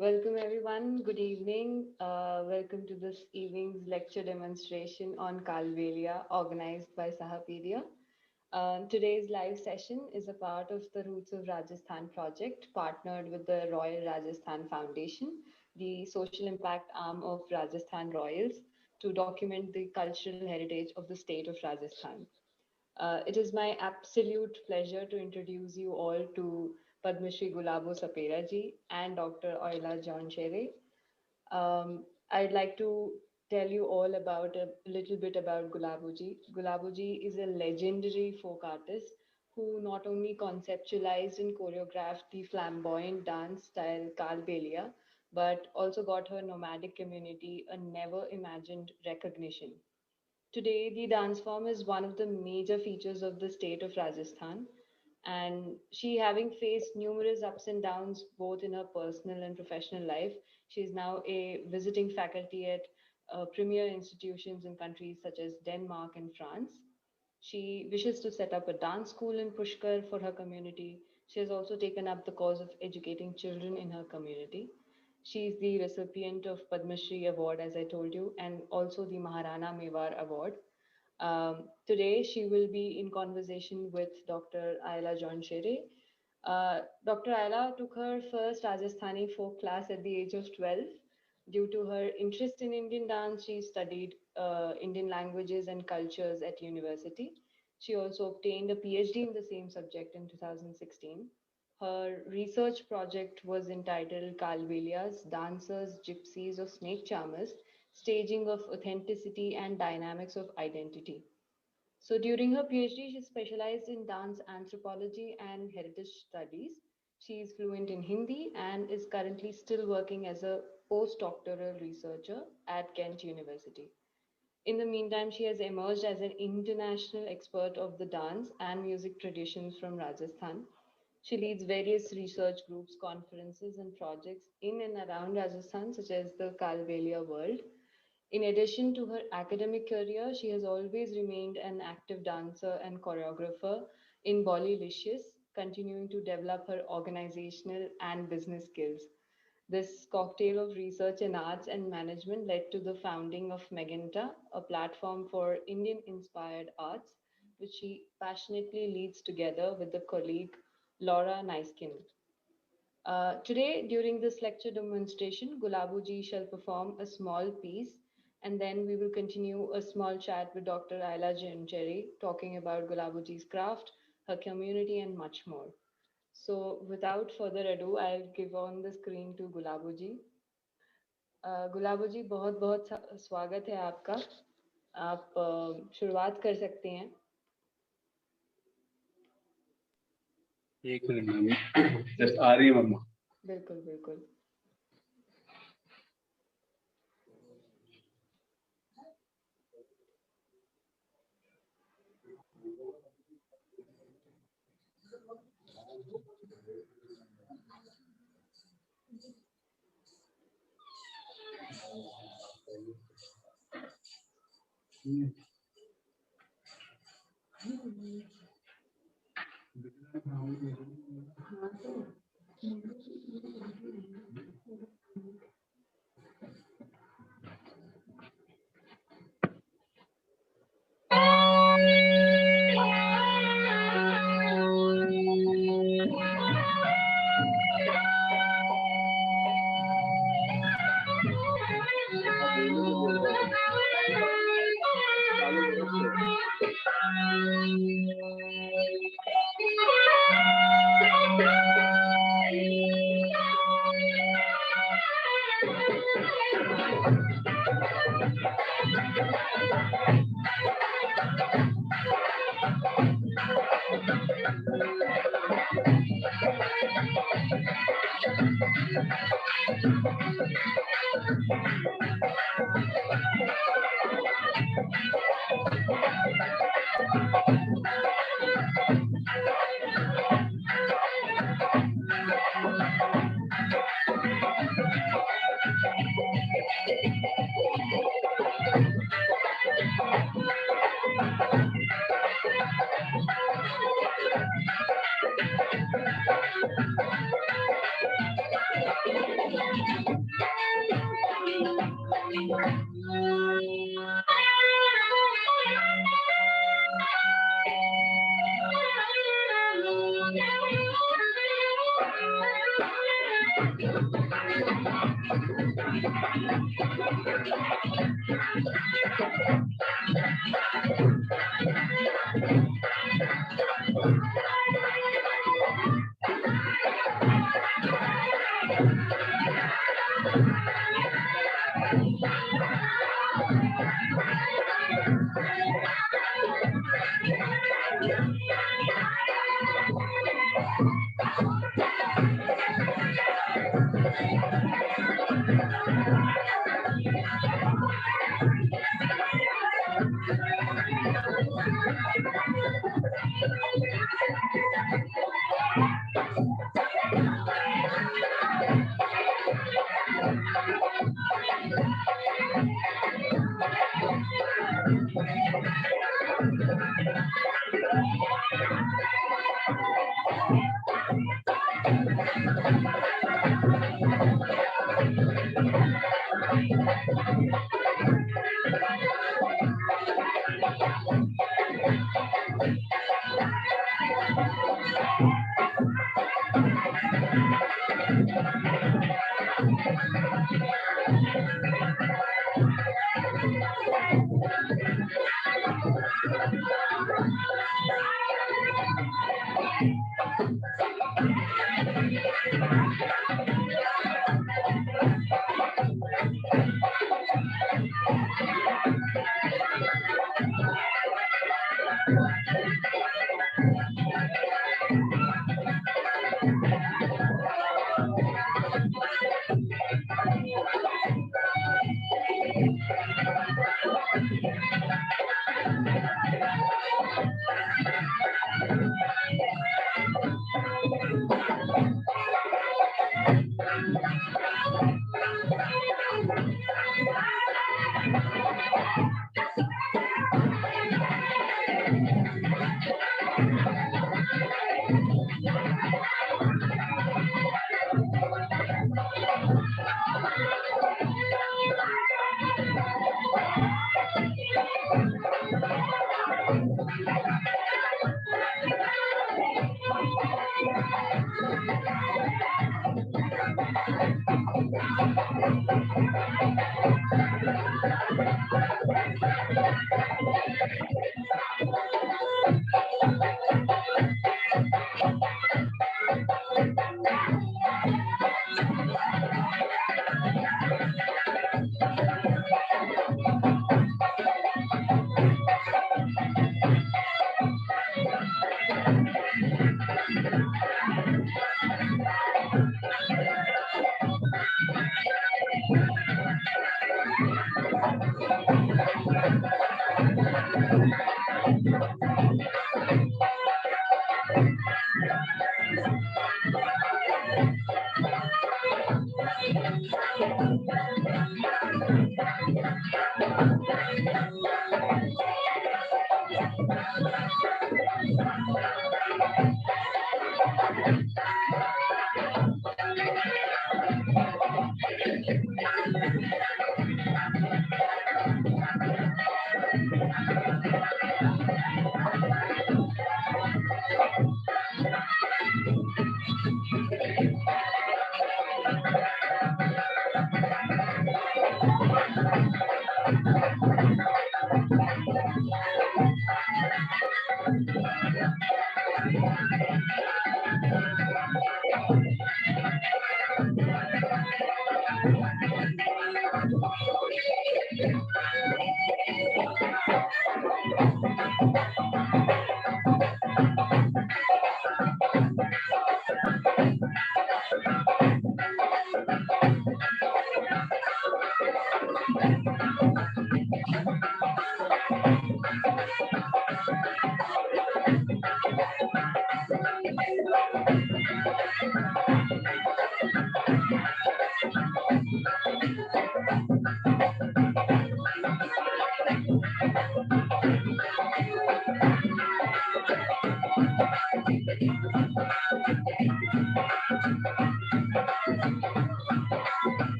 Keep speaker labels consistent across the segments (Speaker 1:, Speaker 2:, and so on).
Speaker 1: Welcome, everyone. Good evening. Welcome to this evening's lecture demonstration on Kalvelia, organized by Sahapedia. Today's live session is a part of the Roots of Rajasthan project, partnered with the Royal Rajasthan Foundation, the social impact arm of Rajasthan Royals, to document the cultural heritage of the state of Rajasthan. It is my absolute pleasure to introduce you all to Padma Shri Gulabo Sapera ji and Dr. Oila John Chere. I'd like to tell you all about a little bit about Gulabo ji. Gulabo ji is a legendary folk artist who not only conceptualized and choreographed the flamboyant dance style Kalbelia, but also got her nomadic community a never imagined recognition. Today, the dance form is one of the major features of the state of Rajasthan, and she, having faced numerous ups and downs both in her personal and professional life, she is now a visiting faculty at premier institutions in countries such as Denmark and France. She wishes to set up a dance school in Pushkar for her community. She has also taken up the cause of educating children in her community. She is the recipient of Padma Shri Award, as I told you, and also the Maharana Mewar Award. Today, she will be in conversation with Dr. Ayla John Shere. Dr. Ayla took her first Rajasthani folk class at the age of 12. Due to her interest in Indian dance, she studied Indian languages and cultures at university. She also obtained a PhD in the same subject in 2016. Her research project was entitled Kalvelias, Dancers, Gypsies, or Snake Charmers, Staging of Authenticity and Dynamics of Identity. So during her PhD, she specialized in dance anthropology and heritage studies. She is fluent in Hindi and is currently still working as a postdoctoral researcher at Kent University. In the meantime, she has emerged as an international expert of the dance and music traditions from Rajasthan. She leads various research groups, conferences, and projects in and around Rajasthan, such as the Kalvelia World. In addition to her academic career, she has always remained an active dancer and choreographer in Bollylicious, continuing to develop her organizational and business skills. This cocktail of research and arts and management led to the founding of Magenta, a platform for Indian inspired arts, which she passionately leads together with the colleague Laura Niskin. Today, during this lecture demonstration, Gulabuji shall perform a small piece, and then we will continue a small chat with Dr. Ayla Jancheri talking about Gulabuji's craft, her community, and much more. So, without further ado, I'll give on the screen to Gulabuji. गुलाबो जी बहुत बहुत स्वागत है आपका. आप शुरुआत कर सकते हैं.
Speaker 2: एक मिनट मम्मी, जस्ट आ रही है मम्मा.
Speaker 1: बिल्कुल बिल्कुल.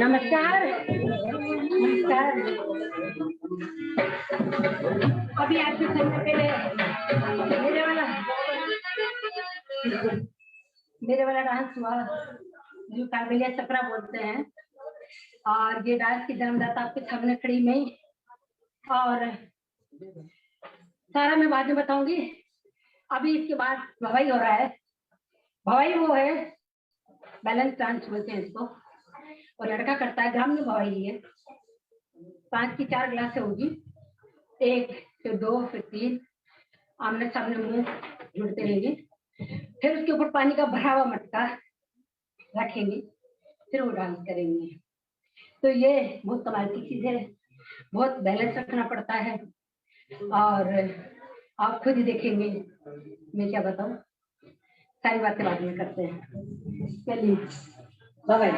Speaker 3: नमस्कार। नमस्कार। अभी आपके समय पहले मेरे वाला डांस हुआ जो कालबेलिया चपरा बोलते हैं। और ये डांस की जन्मदाता आपके सामने खड़ी मैं ही। और सारा मैं बाद में बताऊंगी। अभी इसके बाद भवाई हो रहा है। भवाई वो है बैलेंस डांस बोलते हैं इसको, और लड़का करता है ग्रामीण भवाई है। 5 की 4 ग्लास होगी, 1 फिर 2 फिर 3, आमने सामने मुंह जुड़ते रहेंगे। फिर उसके ऊपर पानी का भरा हुआ मटका रखेंगे, फिर वो डांस करेंगे। तो ये बहुत कमाल की चीज है, बहुत बैलेंस रखना पड़ता है। और आप खुद ही देखेंगे, मैं क्या बताऊं, सारी बातें बाद में करते हैं। चलिए बाय बाय।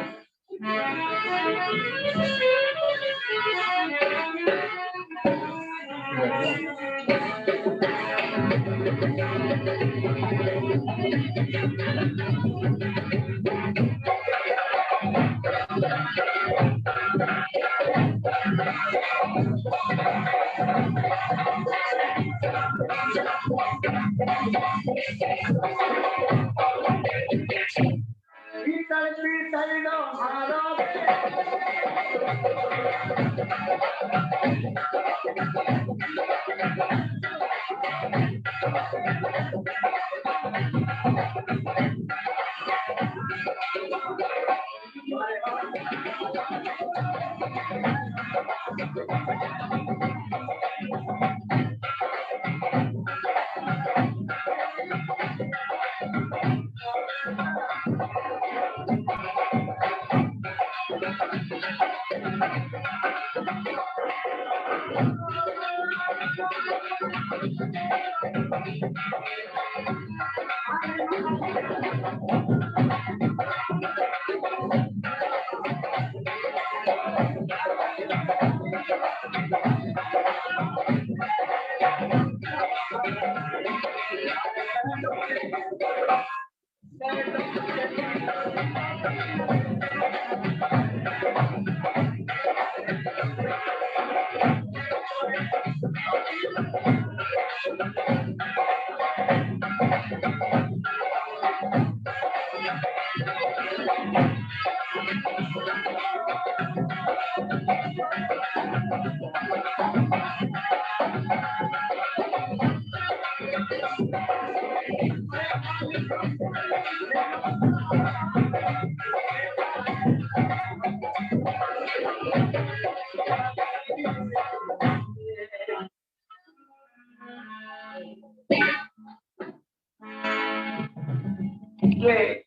Speaker 4: ये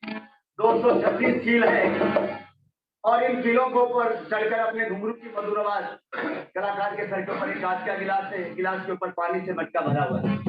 Speaker 4: 236 कील है और इन कीलों को ऊपर चढ़कर अपने घुंघरू की मधुर आवाज कलाकार के सर के ऊपर एक कांच का गिलास है, गिलास के ऊपर पानी से मटका भरा हुआ है।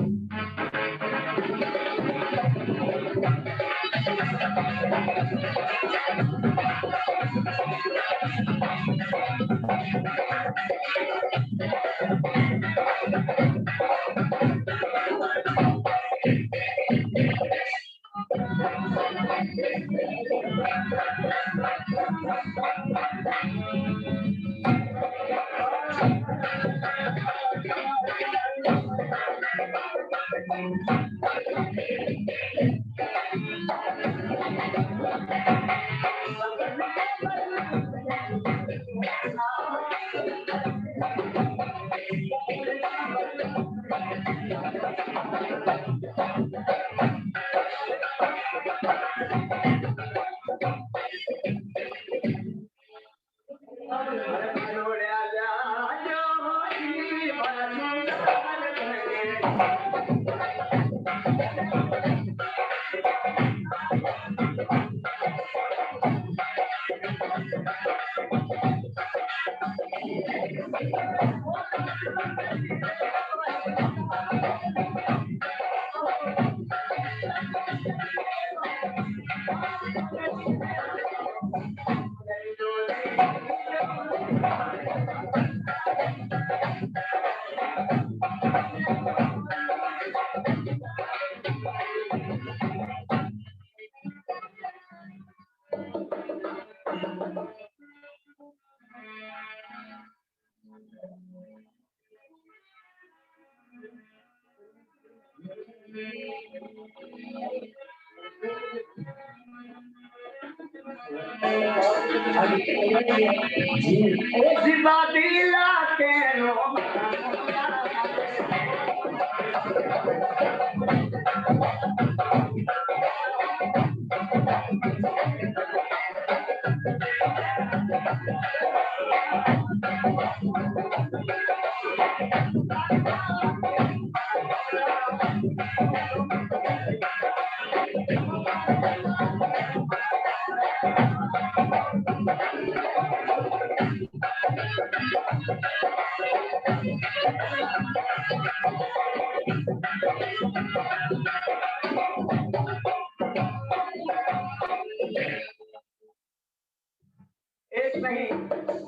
Speaker 4: एक नहीं,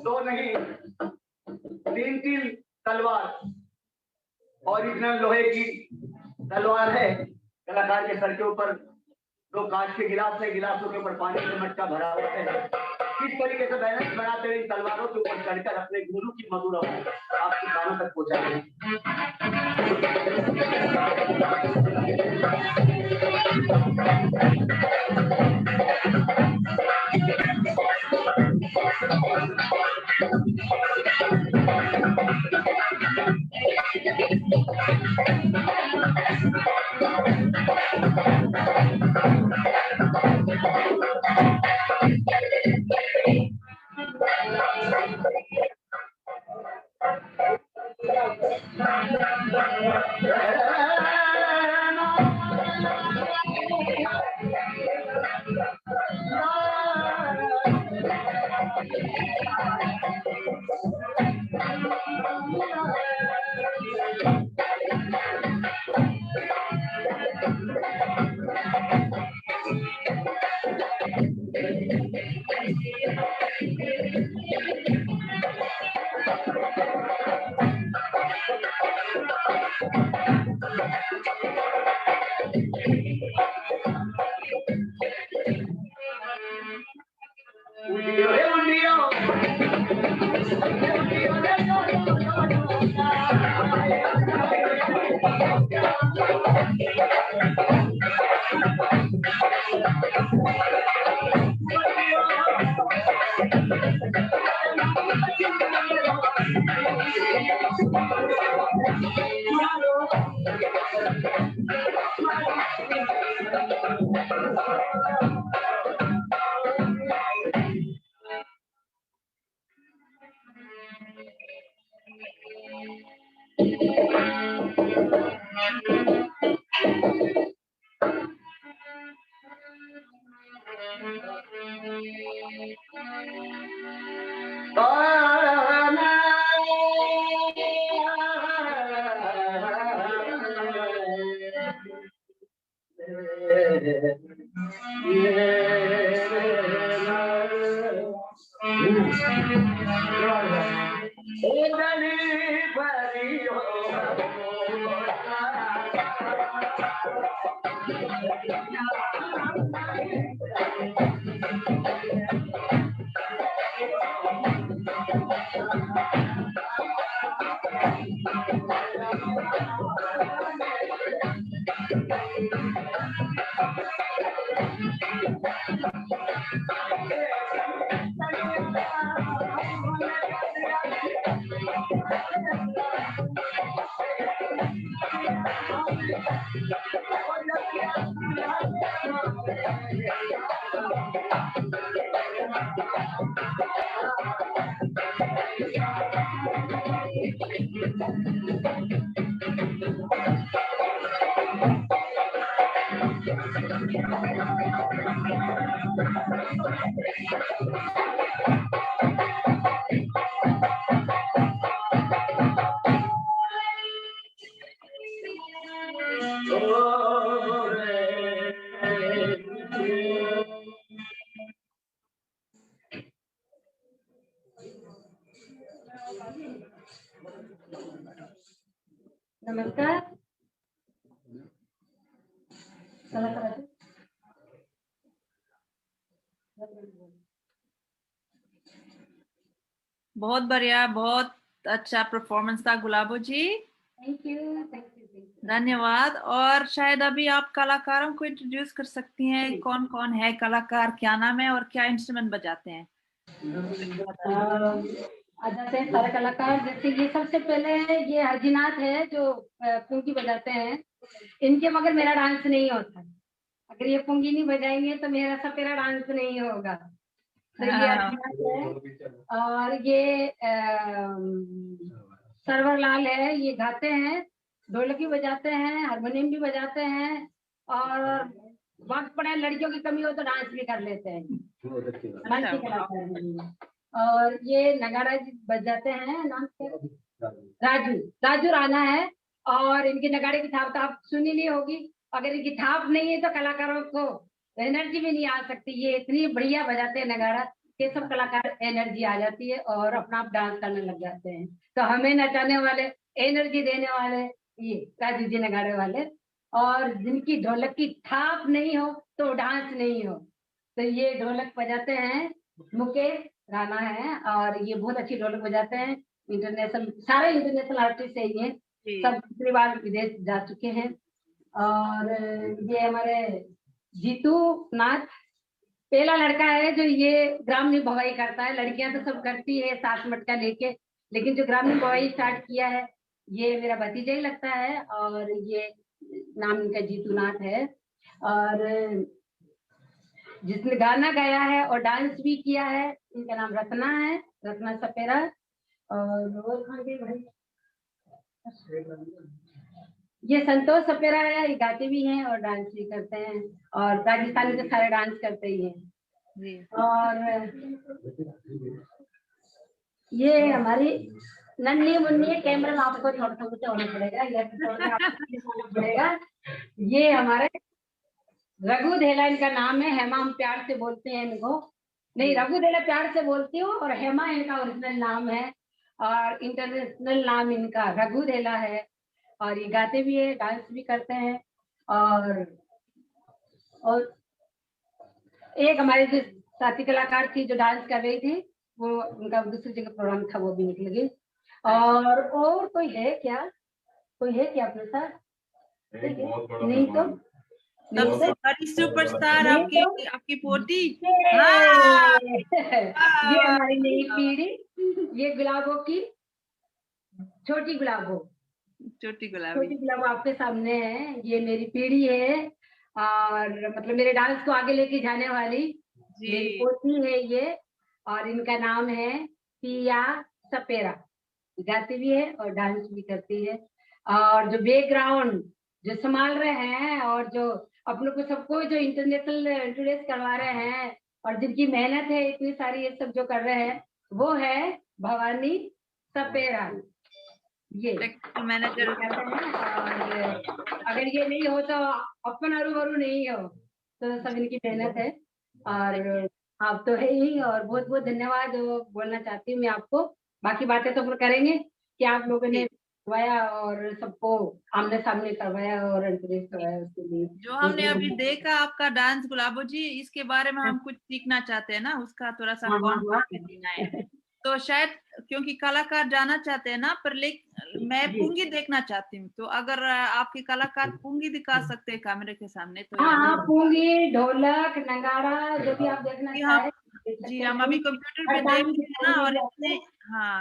Speaker 4: दो नहीं, तीन तलवार ओरिजिनल लोहे की तलवार है। कलाकार के सर के ऊपर दो कांच के गिलास है, गिलासों के ऊपर पानी का मटका भरा हुआ है। किस तरीके से बैलेंस बनाते हुए इन तलवारों के ऊपर चढ़कर अपने गुरु की मधुर आवाज आपके कानों तक पहुंचाते हैं।
Speaker 3: नमस्कार। कलाकार
Speaker 5: बहुत बढ़िया, बहुत अच्छा परफॉर्मेंस था गुलाबो जी।
Speaker 3: Thank you.
Speaker 5: धन्यवाद। और शायद अभी आप कलाकारों को इंट्रोड्यूस कर सकती हैं, कौन कौन है कलाकार, क्या नाम है और क्या इंस्ट्रूमेंट बजाते हैं?
Speaker 3: जैसे सारे कलाकार, जैसे ये सबसे पहले ये हरजीनाथ है जो पुंगी बजाते हैं। इनके मगर मेरा डांस नहीं होता। अगर ये पुंगी नहीं बजाएंगे तो मेरा सपेरा डांस नहीं होगा। तो ये हरजीनाथ है। और ये सरवर लाल है, ये गाते हैं, ढोलक भी बजाते हैं, हारमोनियम भी बजाते हैं, और वक्त पड़े लड़कियों की कमी हो तो डांस भी कर लेते हैं। डांस भी कलाकार हैं। और ये नगाड़ा बजाते हैं, नाम क्या? राजू राणा है। और इनकी नगाड़े की थाप तो आप सुनी नहीं होगी। अगर इनकी थाप नहीं है तो कलाकारों को एनर्जी भी नहीं आ सकती। ये इतनी बढ़िया बजाते हैं नगाड़ा कि सब कलाकार एनर्जी आ जाती है और अपना आप डांस करने लग जाते हैं। तो हमें नचाने वाले, एनर्जी देने वाले ये राजू जी नगाड़े वाले। और जिनकी ढोलक की थाप नहीं हो तो डांस नहीं हो। तो ये ढोलक बजाते हैं, मुकेश राणा है, और ये बहुत अच्छी ढोलक बजाते हैं। इंटरनेशनल, सारे इंटरनेशनल आर्टिस्ट है ये, सब दूसरी बार विदेश जा चुके हैं। और ये हमारे जीतू नाथ पहला लड़का है जो ये ग्रामीण भवाई करता है। लड़कियां तो सब करती है सात मटका लेके, लेकिन जो ग्रामीण भवाई स्टार्ट किया है ये मेरा भतीजा ही लगता है। और ये नाम इनका जीतू नाथ है। और जिसने गाना गाया है और डांस भी किया है, इनका नाम रत्ना है, रत्ना सपेरा। और ये संतोष सपेरा है, ये गाते भी हैं और डांस भी करते हैं, और राजस्थानी के सारे डांस करते ही हैं। और ये हमारी नन्ही मुन्नी, कैमरा में आपको थोड़ा सा ऊंचा होना पड़ेगा, होना पड़ेगा। ये हमारे रघु धेला इनका नाम है। हेमा हम प्यार से बोलते हैं इनको, नहीं रघु धेला प्यार से बोलती हूँ, और हेमा इनका ओरिजिनल नाम है। और इंटरनेशनल नाम इनका रघु धेला है। और ये गाते भी है, डांस भी करते हैं। और एक हमारी जो साथी कलाकार थी जो डांस कर रही थी, वो उनका दूसरी जगह प्रोग्राम था, वो भी निकल गई। और कोई है क्या, कोई है क्या अपने साथ? नहीं तो
Speaker 5: सबसे बड़ी सुपरस्टार आपकी पोती।
Speaker 3: ये हमारी नई पीढ़ी, ये गुलाबों की छोटी गुलाबो आपके सामने है। ये मेरी पीढ़ी है, और मतलब मेरे डांस को आगे लेके जाने वाली मेरी पोती है ये। और इनका नाम है पिया सपेरा। गाती भी है और डांस भी करती है। और जो बैकग्राउंड जो संभाल रहे हैं और जो अपने को सबको जो इंटरनेशनल इंट्रोड्यूस करवा रहे हैं, और जिनकी मेहनत है इतनी सारी, ये सब जो कर रहे हैं, वो है भवानी सपेरा, ये
Speaker 5: मैनेजर।
Speaker 3: और अगर ये नहीं हो तो अपन हरू नहीं हो, तो सब इनकी मेहनत है। और आप तो है ही, और बहुत बहुत धन्यवाद बोलना चाहती हूँ मैं आपको। बाकी बातें तो करेंगे कि आप लोगों ने करवाया और सबको आमने सामने करवाया और इंट्रोड्यूस करवाया, उसके लिए
Speaker 5: जो हमने अभी देखा आपका डांस गुलाबो जी, इसके बारे में हम कुछ सीखना चाहते हैं ना, उसका थोड़ा सा कॉन्टेंट देना है। तो शायद क्योंकि कलाकार जाना चाहते हैं ना, पर मैं पुंगी देखना चाहती हूँ, तो अगर आपके कलाकार पुंगी दिखा सकते हैं कैमरे के सामने तो।
Speaker 3: हाँ, पुंगी, ढोलक, नगाड़ा, जो भी आप देखना चाहें।
Speaker 5: जी, हम अभी कंप्यूटर पे देख रहे हैं ना, और इतने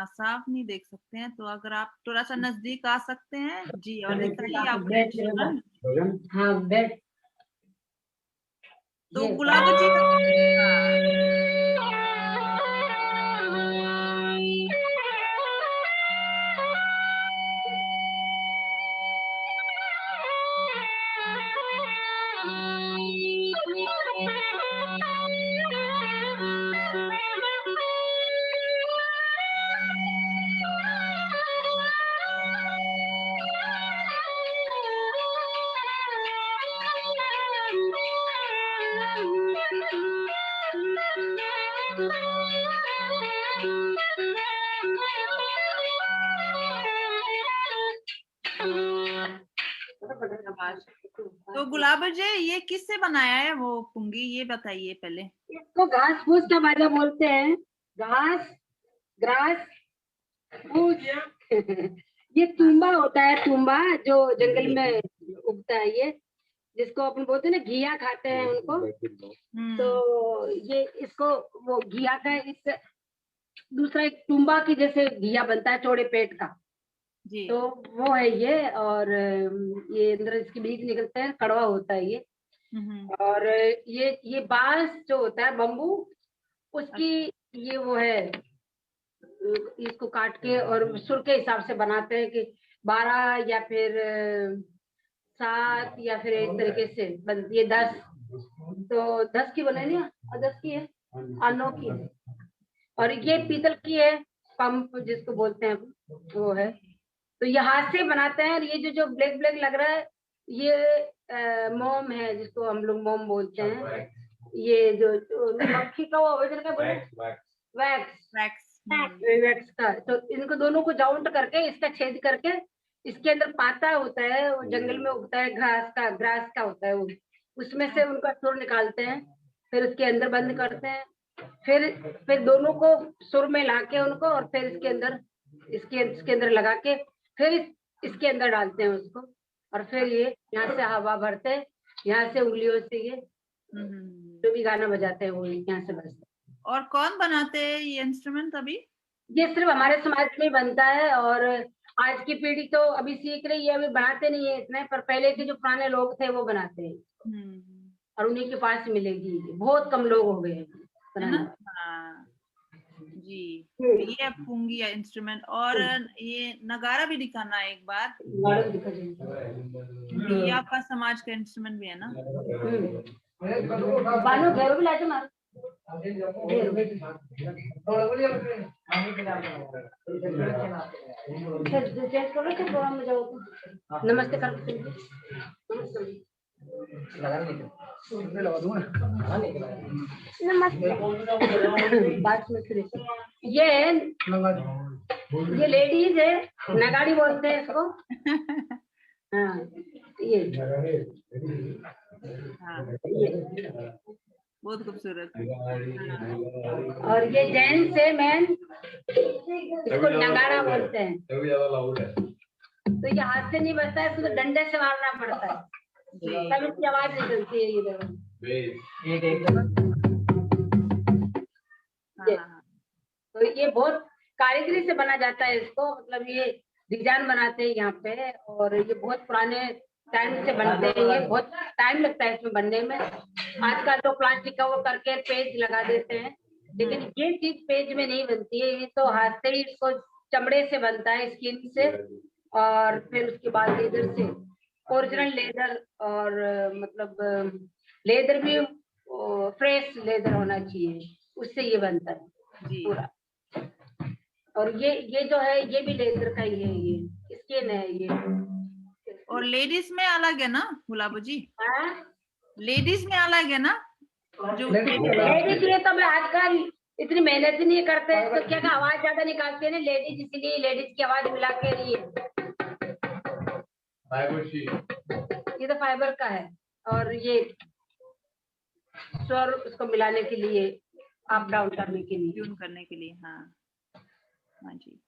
Speaker 5: साफ नहीं देख सकते हैं, तो अगर आप थोड़ा सा नजदीक आ सकते हैं जी, और दिखाइए आप।
Speaker 3: हाँ, बेट
Speaker 5: तो गुलाबो जी तो गुलाबो जी ये किससे बनाया है वो पुंगी, ये बताइए पहले।
Speaker 3: इसको घास फूस का बाजा बोलते हैं। घास, ग्रास, फूस। ये तुम्बा होता है, तुम्बा जो जंगल में उगता है, ये जिसको अपन बोलते हैं ना घिया खाते हैं उनको, तो ये इसको वो घिया का एक दूसरा एक तुम्बा की जैसे घिया बनता है चौड़े पेट का,
Speaker 5: जी।
Speaker 3: तो वो है ये। और ये अंदर इसके बीज निकलते हैं, कड़वा होता है ये। और ये बांस जो होता है बम्बू, उसकी ये वो है, इसको काट के और सुर के हिसाब से बनाते हैं कि 12 या फिर 7 या फिर एक तरीके से बनती है 10, तो 10 की बनेगी और 10 की है और 9 की है। और ये पीतल की है, पंप जिसको बोलते हैं वो है। तो ये हाथ से बनाते हैं। और ये जो ब्लैक ब्लैक लग रहा है, ये मोम है, जिसको हम लोग मोम बोलते हैं। ये जो मक्खी का वो वैक्स का। तो इनको दोनों को जाउंट करके, इसका छेद करके, इसके अंदर पाता होता है, वो जंगल में उगता है, ग्रास का होता है वो, उसमें से उनका सुर निकालते हैं, फिर उसके अंदर बंद करते हैं, फिर दोनों को सुर में लाके उनको, और फिर इसके अंदर लगा के, फिर इसके अंदर डालते हैं उसको, और फिर ये यहाँ से हवा भरते हैं, यहाँ से उंगलियों से ये जो भी गाना बजाते हैं वो यहाँ से बजता है।
Speaker 5: और कौन बनाते हैं ये इंस्ट्रूमेंट अभी? ये
Speaker 3: सिर्फ हमारे समाज में बनता है, और आज की पीढ़ी तो अभी सीख रही है, अभी बनाते नहीं है इतने, पर पहले के जो पुराने लोग थे वो बनाते हैं। और उन्हीं के पास मिलेगी, बहुत कम लोग हो गए हैं।
Speaker 5: हाँ जी। ये पुंगी इंस्ट्रूमेंट। और ये नगारा भी दिखाना है एक बार। ये आपका समाज का इंस्ट्रूमेंट भी है ना?
Speaker 3: बानो घेरो भी लाते मार। नमस्ते कर ये लेडीज है, नगाड़ी बोलते हैं इसको। हाँ ये
Speaker 5: बहुत खूबसूरत।
Speaker 3: और ये जेंट्स है, मैन, इसको नगाड़ा बोलते हैं। तो ये हाथ से नहीं बजता है, इसको तो डंडे से मारना पड़ता है, तब इसकी आवाज निकलती है। ये तो ये बहुत कारीगरी से बना जाता है इसको, मतलब ये डिजाइन बनाते हैं यहाँ पे, और ये बहुत पुराने टाइम से बनते हैं। ये बहुत टाइम लगता है इसमें बनने में। आजकल तो प्लास्टिक का वो करके पेज लगा देते हैं, लेकिन ये चीज पेज में नहीं बनती है, ये तो हाथ से ही, इसको चमड़े से बनता है, स्किन से, और फिर उसके बाद लेदर से, ओरिजिनल लेदर, और मतलब लेदर भी फ्रेश लेदर होना चाहिए, उससे ये बनता है पूरा। और ये जो है ये भी लेदर का ही है, ये स्किन है ये।
Speaker 5: और लेडीज में अलग है ना गुलाबो जी? लेडीज में अलग है ना? जो
Speaker 3: लेडीज ये तो मैं आजकल इतनी मेहनत ही नहीं करते, तो क्या आवाज ज्यादा निकालते हैं ना लेडीज, इसीलिए लेडीज की आवाज मिला के लिए। ये तो फाइबर का है, और ये स्वर उसको मिलाने के लिए, अप डाउन करने के लिए,
Speaker 5: ट्यून करने के लिए। हाँ हाँ जी,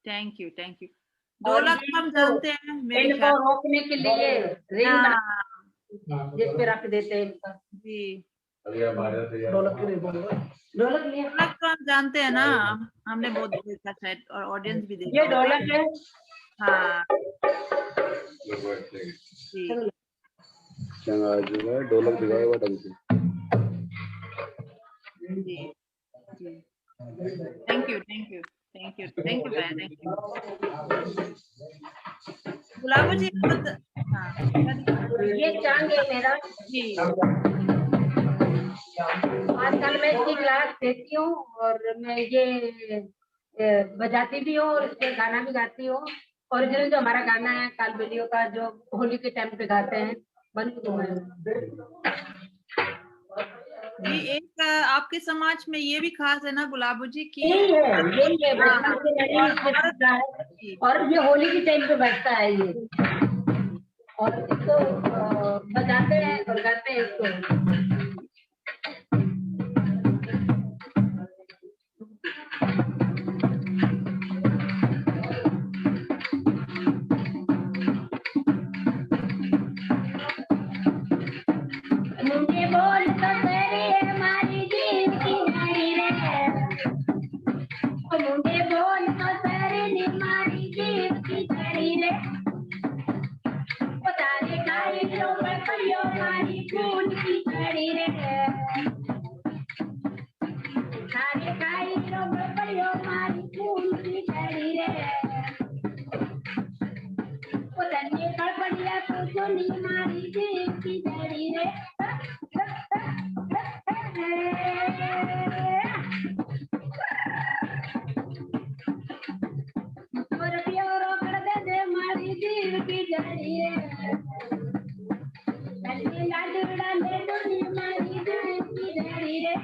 Speaker 5: थैंक यू थैंक यू। ढोलक हम जानते हैं, मेरे
Speaker 3: इनको रोकने के लिए रिंग जिस पे रख देते हैं इनका
Speaker 5: जी।
Speaker 3: ढोलक
Speaker 5: तो हम जानते हैं ना, हमने बहुत देखा शायद, और ऑडियंस भी देखा।
Speaker 3: ये ढोलक है।
Speaker 5: हाँ
Speaker 2: ढोलक दिखाएगा ढंग से।
Speaker 5: जी जी, thank you thank you thank you thank you भैया, थैंक यू। गुलाबो जी
Speaker 3: ये चांद है मेरा
Speaker 5: जी।
Speaker 3: आजकल मैं इसकी क्लास देती हूँ, और मैं ये बजाती भी हूँ, और इसके गाना भी गाती हूँ। ओरिजिनल जो हमारा गाना है कालबेलिया का, जो होली के टाइम पे गाते हैं, बंद
Speaker 5: जी। एक आपके समाज में ये भी खास है ना गुलाबो जी की,
Speaker 3: और ये होली के टाइम पे बजता है ये, और इसको बजाते हैं और गाते हैं इसको। रे तारे कारीगरों में परियों मारी फूल की झड़ी रे तारे कारीगरों में परियों मारी फूल की झड़ी रे तन्ने पड़पड़िया तो सोनी मारी देव की झड़ी रे और प्यारो कर दे मारी देव की झड़ी रे तन्ने लाडूड़ा ले सोनी मारी देव की झड़ी रे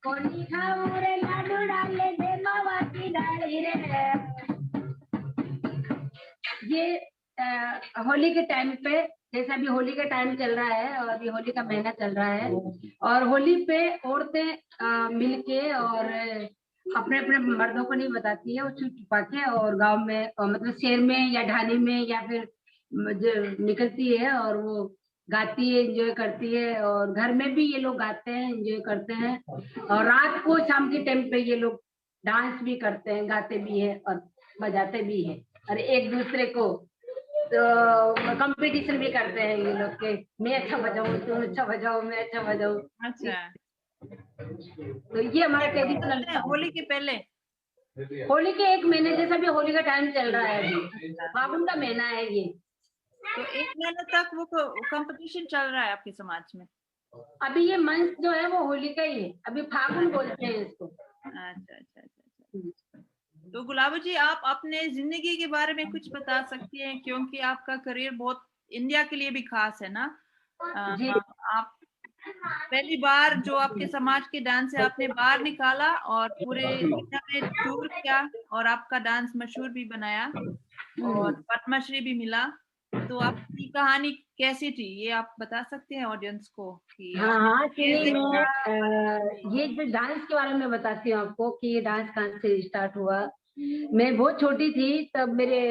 Speaker 3: कोनी खाओ रे लाडूड़ा ले दे मावा की डाली रे। ये होली के टाइम पे, जैसा अभी होली का टाइम चल रहा है और अभी होली का महीना चल रहा है और होली पे औरतें मिलके और अपने अपने मर्दों को नहीं बताती है, वो छुप छुपा के और गांव में मतलब शहर में या ढाणी में या फिर निकलती है और वो गाती है, एंजॉय करती है और घर में भी ये लोग गाते हैं, एंजॉय करते हैं और रात को शाम के टाइम पे ये लोग डांस भी करते हैं, गाते भी है और बजाते भी है और एक दूसरे को तो कंपटीशन भी करते हैं ये लोग के, मैं अच्छा बजाऊं, तुम अच्छा बजाओ, मैं अच्छा बजाऊं।
Speaker 5: अच्छा,
Speaker 3: तो ये हमारा ट्रेडिशनल
Speaker 5: होली के पहले,
Speaker 3: होली के 1 महीने जैसा भी होली का टाइम चल रहा है अभी, फागुन का महीना है ये,
Speaker 5: तो 1 महीने तक वो कंपटीशन चल रहा है आपके समाज में?
Speaker 3: अभी ये मंथ जो है वो होली का ही है, अभी फागुन बोलते हैं इसको।
Speaker 5: अच्छा अच्छा अच्छा। तो गुलाबो जी, आप अपने जिंदगी के बारे में कुछ बता सकती हैं, क्योंकि आपका करियर बहुत इंडिया के लिए भी खास है ना।
Speaker 3: जी।
Speaker 5: आप पहली बार जो आपके समाज के डांस है आपने बाहर निकाला और पूरे इंडिया में टूर किया और आपका डांस मशहूर भी बनाया और पद्मश्री भी मिला। तो आपकी कहानी कैसी थी, ये आप बता सकते हैं ऑडियंस को कि
Speaker 3: हाँ, चलिए मैं ये जो डांस के बारे में बताती हूँ आपको कि ये डांस कहाँ से स्टार्ट हुआ। मैं बहुत छोटी थी तब मेरे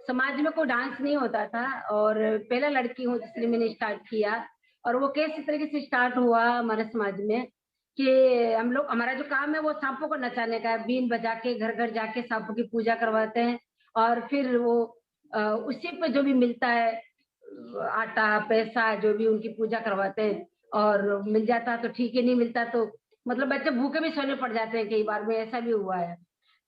Speaker 3: समाज में कोई डांस नहीं होता था और पहला लड़की हूँ जिसने मैंने स्टार्ट किया और वो कैसे तरीके से स्टार्ट हुआ हमारे समाज में कि हम लोग, हमारा जो काम है वो सांपों को नचाने का है, बीन बजा के घर घर जाके सांपों की पूजा करवाते हैं और फिर वो उसी पे जो भी मिलता है आटा पैसा जो भी उनकी पूजा करवाते हैं और मिल जाता तो ठीक है, नहीं मिलता तो मतलब बच्चे भूखे भी सोने पड़ जाते हैं, कई बार में ऐसा भी हुआ है।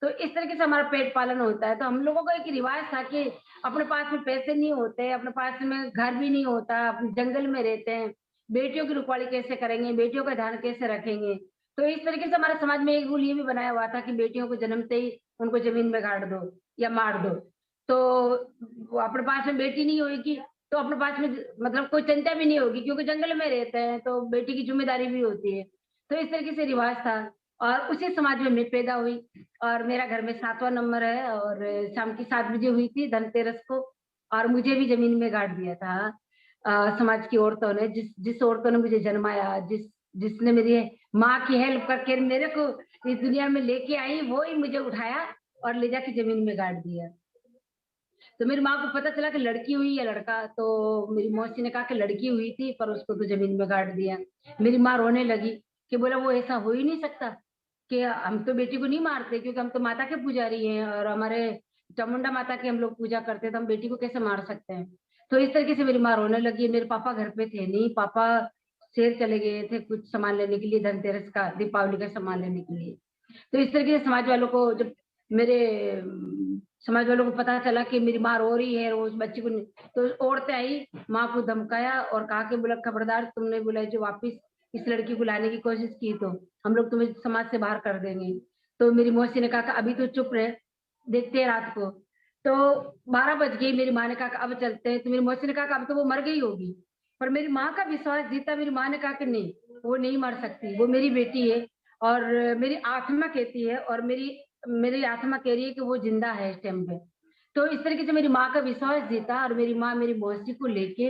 Speaker 3: तो इस तरीके से हमारा पेट पालन होता है। तो हम लोगों का एक रिवाज था कि अपने पास में पैसे नहीं होते, अपने पास में घर भी नहीं होता, जंगल में रहते हैं, बेटियों की रुखवाली कैसे करेंगे, बेटियों का ध्यान कैसे रखेंगे। तो इस तरीके से हमारे समाज में एक रूल ये भी बनाया हुआ था कि बेटियों को जन्मते ही उनको जमीन में गाड़ दो या मार दो। तो अपने पास में बेटी नहीं होगी तो अपने पास में मतलब कोई चिंता भी नहीं होगी क्योंकि जंगल में रहते हैं तो बेटी की जिम्मेदारी भी होती है। तो इस तरीके से रिवाज था और उसी समाज में मैं पैदा हुई और मेरा घर में 7वां नंबर है और शाम की 7 बजे हुई थी धनतेरस को और मुझे भी जमीन में गाड़ दिया था समाज की औरतों ने, जिस औरतों ने मुझे जन्माया, जिसने मेरी माँ की हेल्प करके मेरे को इस दुनिया में लेके आई, वो ही मुझे उठाया और ले जाके जमीन में गाड़ दिया। तो मेरी माँ को पता चला कि लड़की हुई या लड़का, तो मेरी मौसी ने कहा कि लड़की हुई थी पर उसको तो जमीन में गाड़ दिया। मेरी माँ रोने लगी कि बोला वो ऐसा हो ही नहीं सकता कि हम तो बेटी को नहीं मारते क्योंकि हम तो माता के पुजारी हैं और हमारे चामुंडा माता की हम लोग पूजा करते हैं, तो हम बेटी को कैसे मार सकते हैं। तो इस तरीके से मेरी माँ रोने लगी। मेरे पापा घर पे थे नहीं, पापा शहर चले गए थे कुछ सामान लेने के लिए, धनतेरस का दीपावली का सामान लेने के लिए। तो इस तरीके से समाज वालों को, जब मेरे समाज वालों को पता चला कि मेरी माँ रो रही है उस बच्ची को, तो औरतें आई, माँ को धमकाया और कहा कि बोला खबरदार तुमने बोला जो वापिस इस लड़की को लाने की कोशिश की तो हम लोग तुम्हें समाज से बाहर कर देंगे। तो मेरी मौसी ने कहा अभी तो चुप रहे, देखते हैं रात को। तो 12 बज गई, मेरी माँ ने कहा अब चलते हैं। तो मेरी मौसी ने कहा अब तो वो मर गई होगी, पर मेरी माँ का विश्वास जीता। मेरी माँ ने कहा कि नहीं, वो नहीं मर सकती, वो मेरी बेटी है और मेरी आत्मा कहती है और मेरी आत्मा कह रही है कि वो जिंदा है इस टाइम पे। तो इस तरीके से मेरी माँ का विश्वास जीता और मेरी माँ मेरी मौसी को लेके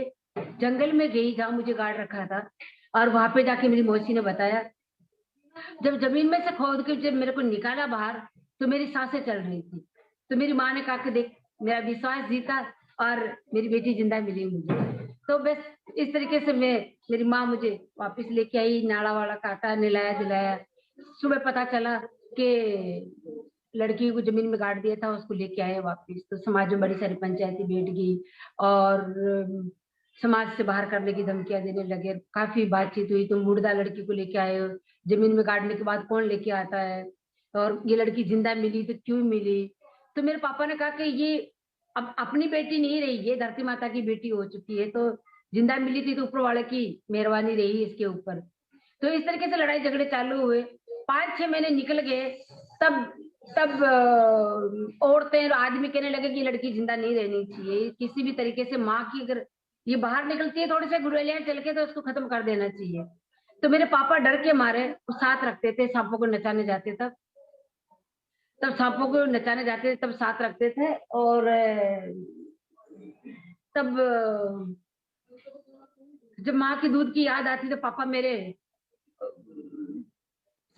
Speaker 3: जंगल में गई जहाँ मुझे गाड़ रखा था और वहां पे जाके मेरी मौसी ने बताया, जब जमीन में से खोद के जब मेरे को निकाला बाहर तो मेरी सांसें चल रही थी। तो मेरी माँ ने कहा कि देख मेरा विश्वास जीता और मेरी बेटी जिंदा मिली मुझे। तो बस इस तरीके से मेरी माँ मुझे वापस लेके आई, नाड़ा वाड़ा काटा, नहलाया दिलाया। सुबह पता चला कि लड़की को जमीन में गाड़ दिया था, उसको लेके आए वापिस। तो समाज में बड़ी सारी पंचायती बैठ गई और समाज से बाहर करने की धमकियां देने लगे। काफी बातचीत हुई, तुम मुर्दा लड़की को लेके आए हो, जमीन में गाड़ने के बाद कौन लेके आता है, और ये लड़की जिंदा मिली तो क्यों मिली। तो मेरे पापा ने कहा कि ये अब अपनी बेटी नहीं रही, ये धरती माता की बेटी हो चुकी है, तो जिंदा मिली थी तो ऊपर वाले की मेहरबानी रही इसके ऊपर। तो इस तरीके से लड़ाई झगड़े चालू हुए। 5-6 महीने निकल गए, तब औरतें और आदमी कहने लगे कि लड़की जिंदा नहीं रहनी चाहिए, किसी भी तरीके से माँ की अगर ये बाहर निकलती है थोड़े से गुड़ेलियां चल के तो उसको खत्म कर देना चाहिए। तो मेरे पापा डर के मारे वो साथ रखते थे, सांपों को नचाने जाते तब सांपों को नचाने जाते थे तब साथ रखते थे। और तब जब माँ की दूध की याद आती तो पापा मेरे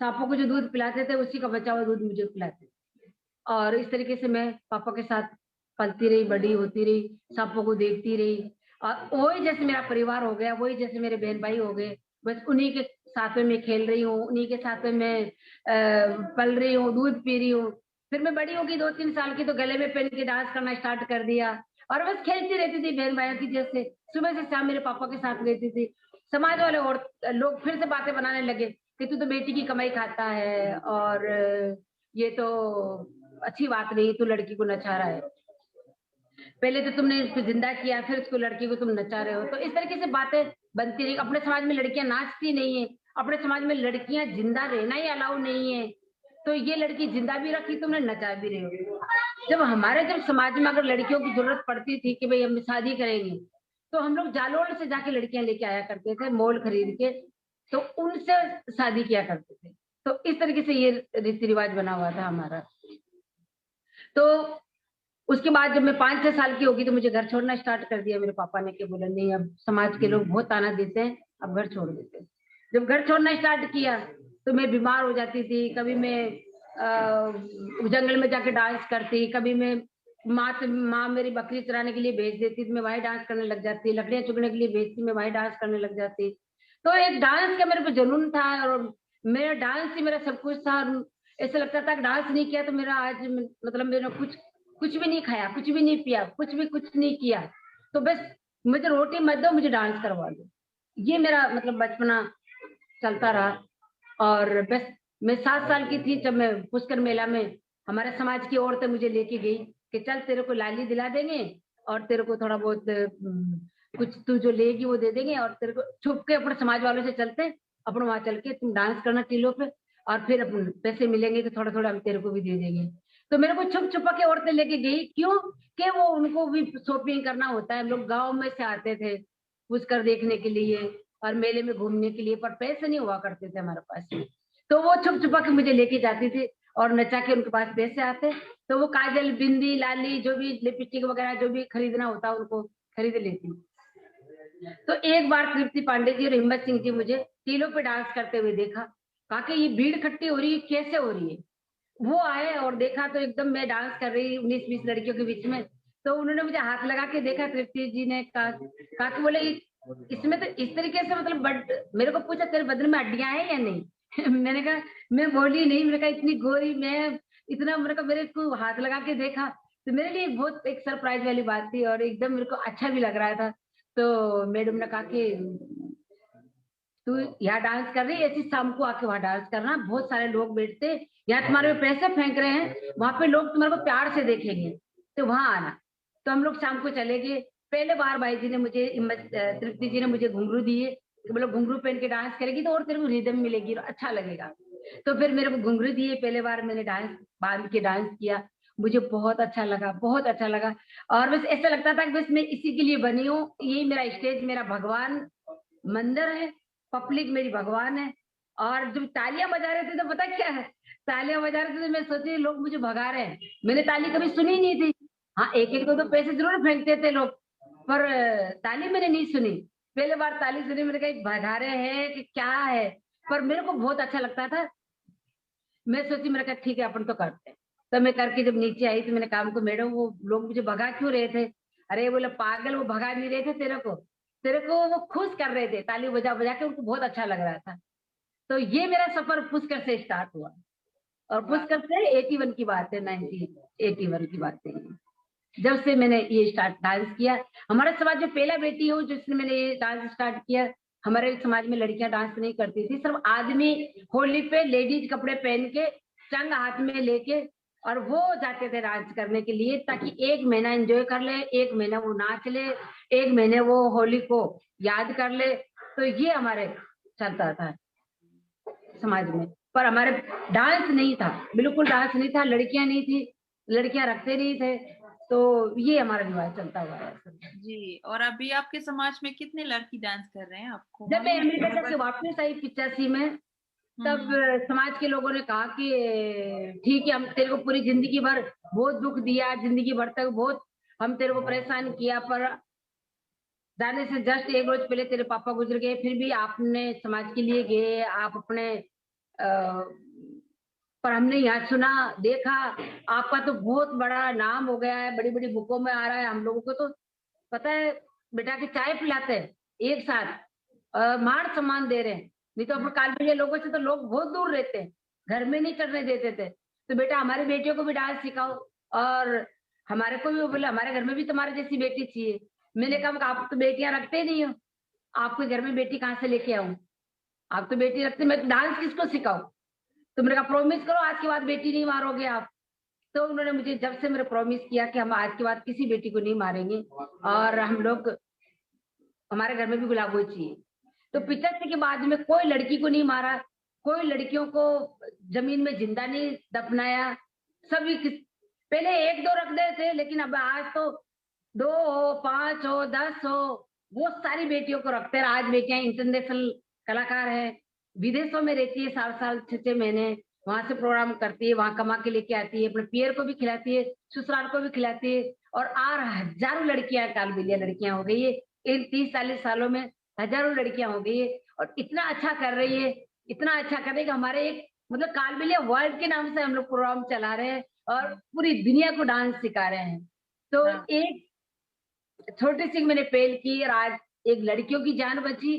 Speaker 3: सांपों को जो दूध पिलाते थे उसी का बचा हुआ दूध मुझे पिलाते। और इस तरीके से मैं पापा के साथ पलती रही, बड़ी होती रही, सांपों को देखती रही। और वही जैसे मेरा परिवार हो गया, वही जैसे मेरे बहन भाई हो गए, बस उन्हीं के साथ में मैं खेल रही हूँ, उन्हीं के साथ में मैं पल रही हूँ, दूध पी रही हूँ। फिर मैं बड़ी होगी 2-3 साल की तो गले में पहन के डांस करना स्टार्ट कर दिया और बस खेलती रहती थी बहन भाइयों की जैसे। सुबह से शाम मेरे पापा के साथ रहती थी। समाज वाले और लोग फिर से बातें बनाने लगे कि तू तो बेटी की कमाई खाता है और ये तो अच्छी बात नहीं, तू लड़की को नचा रहा है, पहले तो तुमने इसको जिंदा किया फिर उसको लड़की को तुम नचा रहे हो। तो इस तरीके से बातें बनती रही। अपने समाज में लड़कियां नाचती नहीं है, अपने समाज में लड़कियां जिंदा रहना ही अलाउ नहीं है, तो ये लड़की जिंदा भी रखी तुमने नचा भी रहे हो। जब समाज में अगर लड़कियों की जरूरत पड़ती थी कि भाई हम शादी करेंगे तो हम लोग जालोर से जाके लड़कियां लेके आया करते थे मोल खरीद के, तो उनसे शादी किया करते थे। तो इस तरीके से ये रीति रिवाज बना हुआ था हमारा। तो उसके बाद जब मैं 5-6 साल की होगी तो मुझे घर छोड़ना स्टार्ट कर दिया मेरे पापा ने, कि बोला नहीं अब समाज के लोग बहुत ताना देते हैं, अब घर छोड़ देते हैं। जब घर छोड़ना स्टार्ट किया तो मैं बीमार हो जाती थी, कभी मैं जंगल में जाके डांस करती, कभी मैं माँ मेरी बकरी चराने के लिए भेज देती तो मैं वहीं डांस करने लग जाती, लकड़ियां चुगने के लिए भेजती मैं वहीं डांस करने लग जाती। तो एक डांस का मेरे को जुनून था और मेरा डांस ही मेरा सब कुछ था। ऐसा लगता था कि डांस नहीं किया तो मेरा आज मतलब मेरा कुछ भी नहीं खाया, कुछ भी नहीं पिया, कुछ नहीं किया, तो बस मुझे रोटी मत दो, मुझे डांस करवा दो। ये मेरा मतलब बचपना चलता रहा। और बस मैं 7 साल की थी जब मैं पुष्कर मेला में हमारे समाज की औरतें मुझे लेके गई कि चल तेरे को लाली दिला देंगे और तेरे को थोड़ा बहुत कुछ तू जो लेगी वो दे देंगे, और तेरे को छुप के अपने समाज वालों से चलते अपन वहां चल के तुम डांस करना टीलों पे, और फिर अपन पैसे मिलेंगे तो थोड़ा थोड़ा हम तेरे को भी दे देंगे। तो मेरे को छुप छुपा के औरतें लेके गई, क्यों कि वो उनको भी शॉपिंग करना होता है। हम लोग गाँव में से आते थे पुष्कर देखने के लिए और मेले में घूमने के लिए, पर पैसे नहीं हुआ करते थे हमारे पास में। तो वो छुप छुपा के मुझे लेके जाती थी और नचा के उनके पास पैसे आते तो वो काजल बिंदी लाली जो भी लिपस्टिक वगैरह जो भी खरीदना होता उनको खरीद लेती। तो एक बार तृप्ति पांडे जी और हिम्मत सिंह जी मुझे टीलों पे डांस करते हुए देखा, कहा कि ये भीड़ इकट्ठी हो रही है, कैसे हो रही है। वो आए और देखा तो एकदम मैं डांस कर रही 19-20 लड़कियों के बीच में। तो उन्होंने मुझे हाथ लगा के देखा, तृप्ति जी ने कहा कि बोले इसमें तो इस तरीके से मतलब मेरे को पूछा तेरे बदन में हड्डियां हैं या नहीं मैंने कहा मैं बोली नहीं, मैंने कहा इतनी गोरी मैं इतना, मेरे को हाथ लगा के देखा तो मेरे लिए बहुत एक सरप्राइज वाली बात थी और एकदम मेरे को अच्छा भी लग रहा था। तो मैडम ने कहा कि तू यहाँ डांस कर रही है, ऐसी शाम को आके वहां डांस करना, बहुत सारे लोग बैठते यहाँ तुम्हारे पैसे फेंक रहे हैं, वहां पे लोग तुम्हारे को प्यार से देखेंगे तो वहां आना। तो हम लोग शाम को चले गए। पहले बार भाई जी ने मुझे तृप्ति जी ने मुझे घुंघरू दिए, मतलब घुंघरू पहन के डांस करेगी तो और तेरे को रिदम मिलेगी और अच्छा लगेगा। तो फिर मेरे को घुंघरू दिए, पहले बार मैंने डांस बांध के डांस किया, मुझे बहुत अच्छा लगा, बहुत अच्छा लगा। और बस ऐसा लगता था कि बस मैं इसी के लिए बनी हूँ, यही मेरा स्टेज मेरा भगवान मंदिर है, पब्लिक मेरी भगवान है। और जब तालियां बजा रहे थे तो पता क्या है, तालियां बजा रहे थे तो मैं सोची लोग मुझे भगा रहे हैं, मैंने ताली कभी सुनी नहीं थी। हाँ एक एक दो पैसे जरूर फेंकते थे लोग, पर ताली मैंने नहीं सुनी, पहले बार ताली सुनी। मैंने कहा भगा रहे हैं कि क्या है, पर मेरे को बहुत अच्छा लगता था। मैं सोची, मैंने कहा ठीक है अपन तो करते हैं। तो मैं करके जब नीचे आई तो मैंने काम को मैडम वो लोग मुझे भगा क्यों रहे थे। अरे बोले पागल, वो भगा नहीं रहे थे तेरे को वो खुश कर रहे थे, ताली बजा बजा के उनको बहुत अच्छा लग रहा था। तो ये मेरा सफर पुष्कर से स्टार्ट हुआ और पुष्कर से 81 की बात है, 1981 की बात है। जब से मैंने ये स्टार्ट डांस किया, हमारे समाज में पहला बेटी हूँ जिसने मैंने ये डांस स्टार्ट किया। हमारे समाज में लड़कियां डांस नहीं करती थी, सिर्फ आदमी होली पे लेडीज कपड़े पहन के चंग हाथ में लेके और वो जाते थे डांस करने के लिए, ताकि एक महीना एंजॉय कर ले, एक महीना वो नाच ले, एक महीने वो होली को याद कर ले। तो ये हमारे चलता था समाज में। पर हमारे डांस नहीं था, बिल्कुल डांस नहीं था, लड़कियां नहीं थी, लड़कियां रखते नहीं थे। तो ये हमारा रिवाज चलता हुआ है
Speaker 5: जी। और अभी आपके समाज में कितने लड़की डांस कर रहे हैं आपको?
Speaker 3: जब मैं अमेरिका से वापस आई 85 में, तब समाज के लोगों ने कहा कि ठीक है, हम तेरे को पूरी जिंदगी भर बहुत दुख दिया, जिंदगी भर तक बहुत हम तेरे को परेशान किया, पर जाने से जस्ट एक रोज पहले तेरे पापा गुजर गए, फिर भी आपने समाज के लिए गए, आप अपने पर हमने यहाँ सुना देखा, आपका तो बहुत बड़ा नाम हो गया है, बड़ी बड़ी बुकों में आ रहा है। हम लोगों को तो पता है बेटा कि चाय पिलाते हैं एक साथ, मान सम्मान दे रहे हैं, नहीं तो अपने कालबेलिया लोगों से तो लोग बहुत दूर रहते हैं, घर में नहीं चढ़ने देते थे। तो बेटा हमारी बेटियों को भी डांस सिखाओ, और हमारे को भी बोले हमारे घर में भी तुम्हारे जैसी बेटी चाहिए। मैंने कहा आप तो बेटियां रखते नहीं हो, आपके घर में बेटी कहाँ से लेके आऊं, आप तो बेटी रखते, मैं डांस किसको सिखाऊं? तो मैंने कहा प्रॉमिस करो आज के बाद बेटी नहीं मारोगे आप। तो उन्होंने मुझे जब से मेरा प्रॉमिस किया कि हम आज के बाद किसी बेटी को नहीं मारेंगे, और हम लोग हमारे घर में भी गुलाबो चाहिए। तो 85 के बाद में कोई लड़की को नहीं मारा, कोई लड़कियों को जमीन में जिंदा नहीं दफनाया, सभी पहले 1-2 रख दे थे, लेकिन अब आज तो 2 हो, 5 हो, 10 हो, बहुत सारी बेटियों को रखते हैं। आज बेटियां इंटरनेशनल कलाकार है, विदेशों में रहती है, साल 6-6 महीने वहां से प्रोग्राम करती है, वहां कमा के लेके आती है, अपने पियर को भी खिलाती है, ससुराल को भी खिलाती है। और हजारों लड़कियां कालबेलिया लड़कियां हो गई है, इन 30-40 सालों में हजारों लड़कियां हो गई है, और इतना अच्छा कर रही है, इतना अच्छा कर रही है कि हमारे एक मतलब कालबेलिया वर्ल्ड के नाम से हम लोग प्रोग्राम चला रहे हैं और पूरी दुनिया को डांस सिखा रहे हैं। तो एक छोटी सी मैंने पहल की और आज एक लड़कियों की जान बची,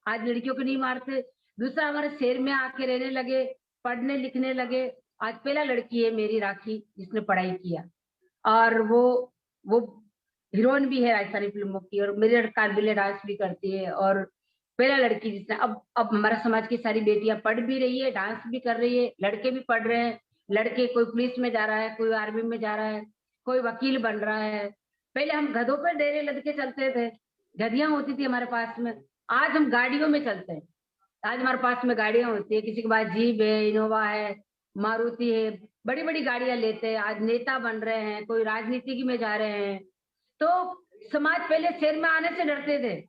Speaker 3: आज लड़कियों को नहीं मारते। दूसरा हमारे शहर में आके रहने लगे, पढ़ने लिखने लगे। आज पहला लड़की है मेरी राखी जिसने पढ़ाई किया, और वो हीरोइन भी है राजस्थानी फिल्मों की, और मेरे कालबेलिया डांस भी करती है। और पहला लड़की जिसने अब हमारा समाज की सारी बेटियां पढ़ भी रही है, डांस भी कर रही है, लड़के भी पढ़ रहे हैं। लड़के कोई पुलिस में जा रहा है, कोई आर्मी में जा रहा है, कोई वकील बन रहा है। पहले हम गधों पर डेरे लद के चलते थे, गधियां होती थी हमारे पास में, आज हम गाड़ियों में चलते हैं। आज हमारे पास में गाड़ियां होती है, किसी के पास जीप है, इनोवा है, मारुति है, बड़ी बड़ी गाड़ियां लेते हैं। आज नेता बन रहे हैं, कोई राजनीति में जा रहे हैं। तो समाज पहले शहर में आने से डरते थे,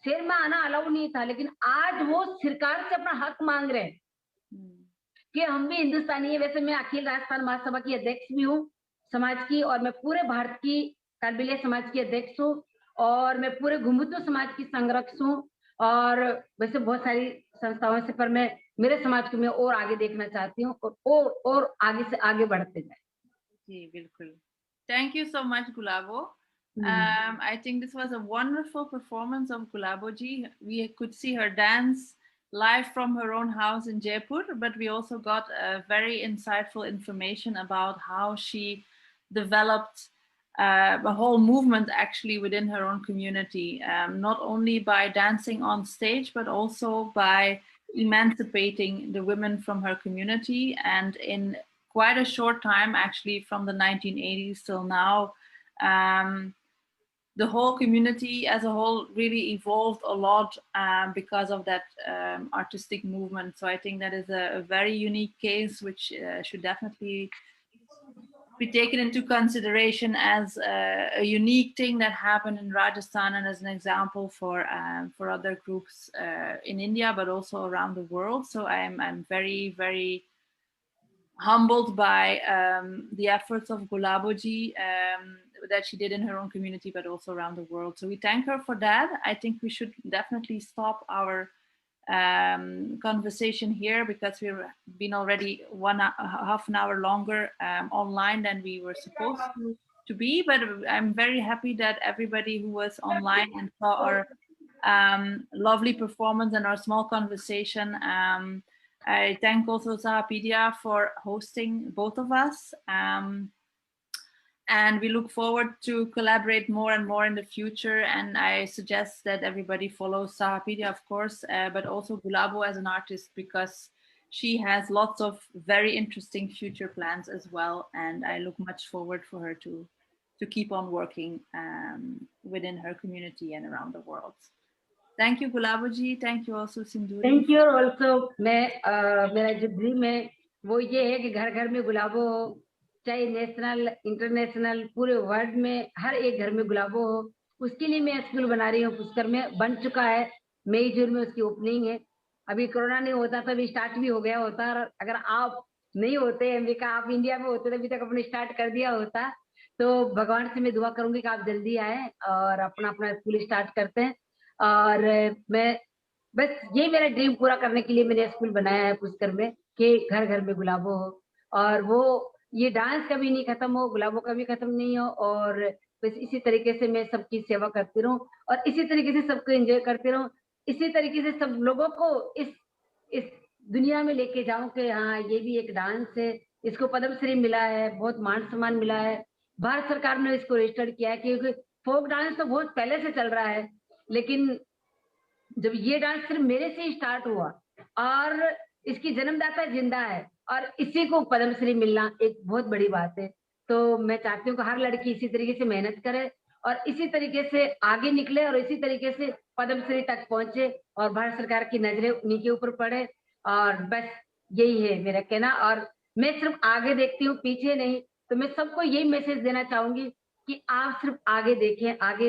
Speaker 3: शहर में आना अलाउ नहीं था, लेकिन आज वो सरकार से अपना हक मांग रहे हैं कि हम भी हिंदुस्तानी है। वैसे मैं अखिल राजस्थान महासभा की अध्यक्ष भी हूँ समाज की, और मैं पूरे भारत की कालबेलिया समाज की अध्यक्ष हूँ, और मैं पूरे घुमतू समाज की संरक्षक हूँ, और वैसे बहुत सारी संस्थाओं से, पर मैं मेरे समाज को मैं और आगे देखना चाहती हूँ, और आगे से आगे बढ़ते जाए।
Speaker 5: जी बिल्कुल, thank you so much Gulabo. I think this was a wonderful performance of Gulabo ji. We could see her dance live from her own house in Jaipur, but we also got very insightful information about how she developed a whole movement actually within her own community, not only by dancing on stage, but also by emancipating the women from her community. And in quite a short time, actually from the 1980s till now, the whole community as a whole really evolved a lot because of that artistic movement. So I think that is a very unique case, which should definitely be taken into consideration as a unique thing that happened in Rajasthan, and as an example for other groups in India, but also around the world. So I'm very, very humbled by the efforts of Gulabo ji that she did in her own community, but also around the world. So we thank her for that. I think we should definitely stop our conversation here, because we've been already half an hour longer online than we were supposed to be. But I'm very happy that everybody who was online and saw our lovely performance and our small conversation I thank also Sahapedia for hosting both of us. And we look forward to collaborate more and more in the future. And I suggest that everybody follows Sahapedia, of course, but also Gulabo as an artist, because she has lots of very interesting future plans as well. And I look much forward for her to keep on working within her community and around the world. Thank you, Gulaboji. Thank you also, Sinduri.
Speaker 3: Thank you also. मेरा जो dream है वो ये है कि घर घर में गुलाबो हो, चाहे नेशनल इंटरनेशनल पूरे वर्ल्ड में हर एक घर में गुलाबो हो। उसके लिए मैं स्कूल बना रही हूँ पुष्कर में, बन चुका है, मई जून में उसकी ओपनिंग है। अभी कोरोना नहीं होता तो अभी स्टार्ट भी हो गया होता। अगर आप नहीं होते अमेरिका, आप इंडिया में होते तो अभी तक अपने स्टार्ट कर दिया होता। तो भगवान से मैं दुआ करूंगी कि आप जल्दी आए और अपना अपना स्कूल स्टार्ट करते हैं। और मैं बस ये मेरा ड्रीम पूरा करने के लिए मैंने स्कूल बनाया है पुष्कर में कि घर घर में गुलाबो हो, और वो ये डांस कभी नहीं खत्म हो, गुलाबो कभी खत्म नहीं हो। और बस इसी तरीके से मैं सबकी सेवा करती रहूं और इसी तरीके से सबको एंजॉय करती रहूं, इसी तरीके से सब लोगों को इस दुनिया में लेके जाऊं कि हाँ ये भी एक डांस है, इसको पद्मश्री मिला है, बहुत मान सम्मान मिला है, भारत सरकार ने इसको रजिस्टर किया है। क्योंकि फोक डांस तो बहुत पहले से चल रहा है, लेकिन जब ये डांस सिर्फ मेरे से ही स्टार्ट हुआ और इसकी जन्मदाता जिंदा है और इसी को पद्मश्री मिलना एक बहुत बड़ी बात है। तो मैं चाहती हूँ कि हर लड़की इसी तरीके से मेहनत करे और इसी तरीके से आगे निकले और इसी तरीके से पद्मश्री तक पहुंचे और भारत सरकार की नजरें उन्हीं के ऊपर पड़े। और बस यही है मेरा कहना। और मैं सिर्फ आगे देखती हूँ, पीछे नहीं। तो मैं सबको यही मैसेज देना चाहूंगी कि आप सिर्फ आगे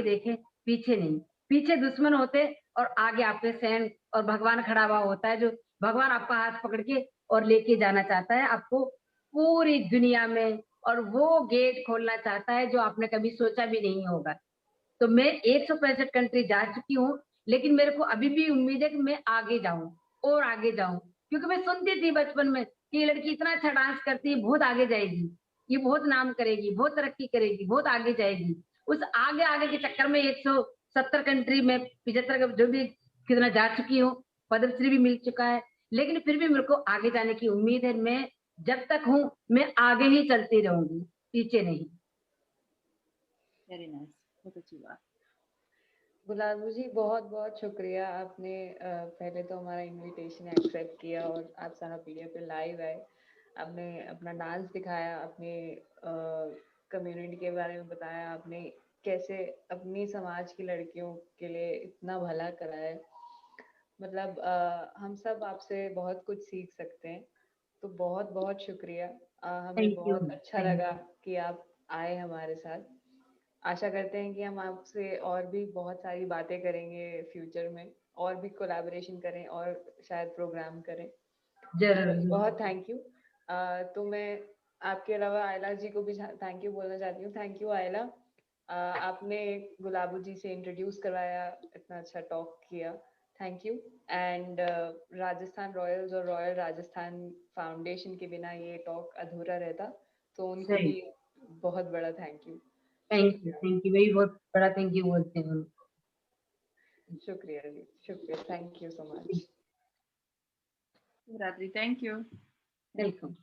Speaker 3: देखें, पीछे नहीं। पीछे दुश्मन होते और आगे आपके सैन और भगवान खड़ा हुआ होता है, जो भगवान आपका हाथ पकड़ के और लेके जाना चाहता है आपको पूरी दुनिया में, और वो गेट खोलना चाहता है जो आपने कभी सोचा भी नहीं होगा। तो मैं 165 कंट्री जा चुकी हूँ, लेकिन मेरे को अभी भी उम्मीद है कि मैं आगे जाऊं और आगे जाऊं, क्योंकि मैं सुनती थी बचपन में कि ये लड़की इतना अच्छा डांस करती है, बहुत आगे जाएगी, ये बहुत नाम करेगी, बहुत तरक्की करेगी, बहुत आगे जाएगी। उस आगे के चक्कर में 170 कंट्री में 75 जो भी कितना जा चुकी हूँ, पद्मश्री भी मिल चुका है, लेकिन फिर भी मेरे को आगे जाने की उम्मीद है। मैं जब तक हूँ मैं आगे ही चलती रहूंगी, पीछे नहीं।
Speaker 5: वेरी नाइस, बहुत अच्छी बात।
Speaker 1: गुलाबो जी बहुत बहुत शुक्रिया, आपने पहले तो हमारा इनविटेशन एक्सेप्ट किया और आप साहपीडिया पे लाइव आए। आपने अपना डांस दिखाया, अपने कम्युनिटी के बारे में बताया, आपने कैसे अपनी समाज की लड़कियों के लिए इतना भला करा है। मतलब हम सब आपसे बहुत कुछ सीख सकते हैं। तो बहुत बहुत शुक्रिया। हमें
Speaker 3: थैंक यू।
Speaker 1: बहुत अच्छा लगा कि आप आए हमारे साथ। आशा करते हैं कि हम आपसे और भी बहुत सारी बातें करेंगे फ्यूचर में, और भी कोलैबोरेशन करें और शायद प्रोग्राम करें।
Speaker 3: जरूर।
Speaker 1: बहुत थैंक यू। तो मैं आपके अलावा आयला जी को भी थैंक यू बोलना चाहती हूँ। थैंक यू आयला, आपने गुलाबो जी से इंट्रोड्यूस करवाया, इतना अच्छा टॉक किया, thank you. And Rajasthan Royals और रॉयल राजस्थान फाउंडेशन के बिना ये टॉक अधूरा रहता, तो उनको भी बहुत बड़ा थैंक यू।
Speaker 3: थैंक यू, मैं भी बहुत बड़ा थैंक यू बोलती हूँ।
Speaker 1: शुक्रिया जी, शुक्रिया, thank you so much.
Speaker 5: Radhi, thank you.
Speaker 3: Welcome.